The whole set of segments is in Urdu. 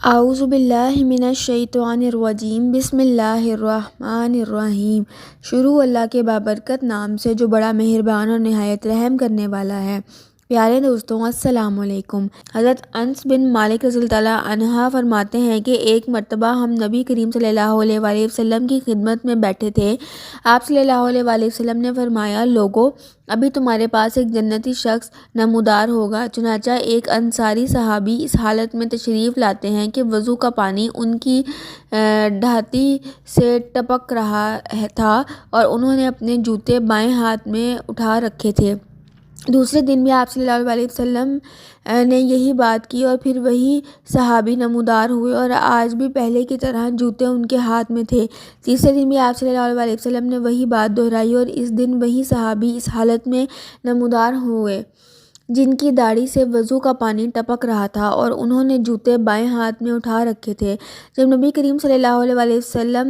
اعوذ باللہ من الشیطان الرجیم بسم اللہ الرحمن الرحیم۔ شروع اللہ کے بابرکت نام سے جو بڑا مہربان اور نہایت رحم کرنے والا ہے۔ پیارے دوستوں، السلام علیکم۔ حضرت انس بن مالک رضی اللہ عنہ فرماتے ہیں کہ ایک مرتبہ ہم نبی کریم صلی اللہ علیہ وآلہ وسلم کی خدمت میں بیٹھے تھے۔ آپ صلی اللہ علیہ وآلہ وسلم نے فرمایا، لوگو، ابھی تمہارے پاس ایک جنتی شخص نمودار ہوگا۔ چنانچہ ایک انصاری صحابی اس حالت میں تشریف لاتے ہیں کہ وضو کا پانی ان کی دھاتی سے ٹپک رہا تھا اور انہوں نے اپنے جوتے بائیں ہاتھ میں اٹھا رکھے تھے۔ دوسرے دن بھی آپ صلی اللہ علیہ وسلم نے یہی بات کی اور پھر وہی صحابی نمودار ہوئے اور آج بھی پہلے کی طرح جوتے ان کے ہاتھ میں تھے۔ تیسرے دن بھی آپ صلی اللہ علیہ وسلم نے وہی بات دہرائی اور اس دن وہی صحابی اس حالت میں نمودار ہوئے جن کی داڑھی سے وضو کا پانی ٹپک رہا تھا اور انہوں نے جوتے بائیں ہاتھ میں اٹھا رکھے تھے۔ جب نبی کریم صلی اللہ علیہ وآلہ وسلم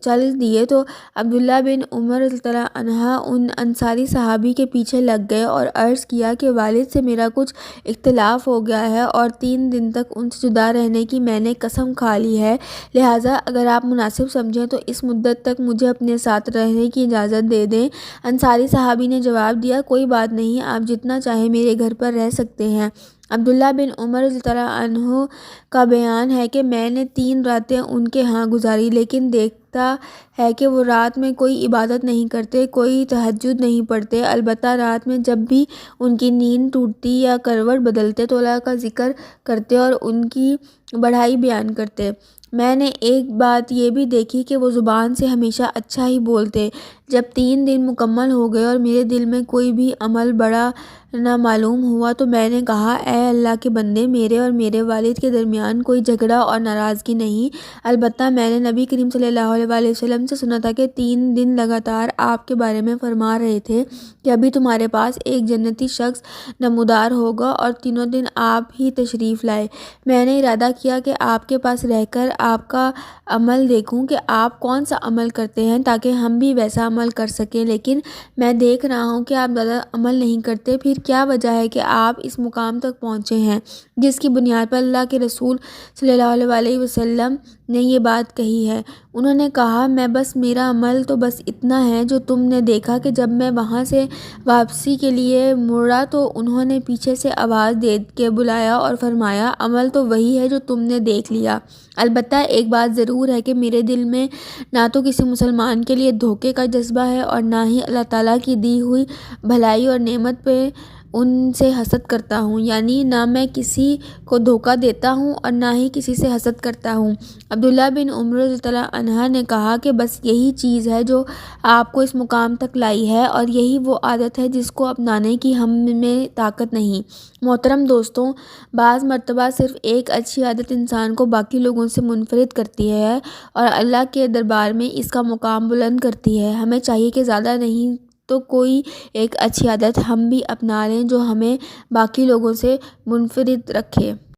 چل دیے تو عبداللہ بن عمر رضی اللہ عنہ ان انصاری صحابی کے پیچھے لگ گئے اور عرض کیا کہ والد سے میرا کچھ اختلاف ہو گیا ہے اور 3 دن تک ان سے جدا رہنے کی میں نے قسم کھا لی ہے، لہٰذا اگر آپ مناسب سمجھیں تو اس مدت تک مجھے اپنے ساتھ رہنے کی اجازت دے دیں۔ انصاری صحابی نے جواب دیا، کوئی بات نہیں، آپ جتنا چاہیں میرے گھر پر رہ سکتے ہیں۔ عبداللہ بن عمر رضی اللہ عنہ کا بیان ہے کہ میں نے 3 راتیں ان کے ہاں گزاری، لیکن دیکھتا ہے کہ وہ رات میں کوئی عبادت نہیں کرتے، کوئی تہجد نہیں پڑھتے، البتہ رات میں جب بھی ان کی نیند ٹوٹتی یا کروٹ بدلتے تو اللہ کا ذکر کرتے اور ان کی بڑائی بیان کرتے۔ میں نے ایک بات یہ بھی دیکھی کہ وہ زبان سے ہمیشہ اچھا ہی بولتے۔ جب 3 دن مکمل ہو گئے اور میرے دل میں کوئی بھی عمل بڑا نہ معلوم ہوا تو میں نے کہا، اے اللہ کے بندے، میرے اور میرے والد کے درمیان کوئی جھگڑا اور ناراضگی نہیں، البتہ میں نے نبی کریم صلی اللہ علیہ وآلہ وسلم سے سنا تھا کہ 3 دن لگاتار آپ کے بارے میں فرما رہے تھے کہ ابھی تمہارے پاس ایک جنتی شخص نمودار ہوگا اور تینوں دن آپ ہی تشریف لائے۔ میں نے ارادہ کیا کہ آپ کے پاس رہ کر آپ کا عمل دیکھوں کہ آپ کون سا عمل کرتے ہیں تاکہ ہم بھی ویسا عمل کر سکیں، لیکن میں دیکھ رہا ہوں کہ آپ زیادہ عمل نہیں کرتے، پھر کیا وجہ ہے کہ آپ اس مقام تک پہنچے ہیں جس کی بنیاد پر اللہ کے رسول صلی اللہ علیہ وآلہ وسلم نے یہ بات کہی ہے؟ انہوں نے کہا، میرا عمل تو بس اتنا ہے جو تم نے دیکھا کہ جب میں وہاں سے واپسی کے لیے مڑا تو انہوں نے پیچھے سے آواز دے کے بلایا اور فرمایا، عمل تو وہی ہے جو تم نے دیکھ لیا، البتہ ایک بات ضرور ہے کہ میرے دل میں نہ تو کسی مسلمان کے لیے دھوکے کا جذبہ ہے اور نہ ہی اللہ تعالیٰ کی دی ہوئی بھلائی اور نعمت پہ ان سے حسد کرتا ہوں، یعنی نہ میں کسی کو دھوکہ دیتا ہوں اور نہ ہی کسی سے حسد کرتا ہوں۔ عبداللہ بن عمر رضی اللہ عنہ نے کہا کہ بس یہی چیز ہے جو آپ کو اس مقام تک لائی ہے اور یہی وہ عادت ہے جس کو اپنانے کی ہم میں طاقت نہیں۔ محترم دوستوں، بعض مرتبہ صرف ایک اچھی عادت انسان کو باقی لوگوں سے منفرد کرتی ہے اور اللہ کے دربار میں اس کا مقام بلند کرتی ہے۔ ہمیں چاہیے کہ زیادہ نہیں تو کوئی ایک اچھی عادت ہم بھی اپنا لیں جو ہمیں باقی لوگوں سے منفرد رکھے۔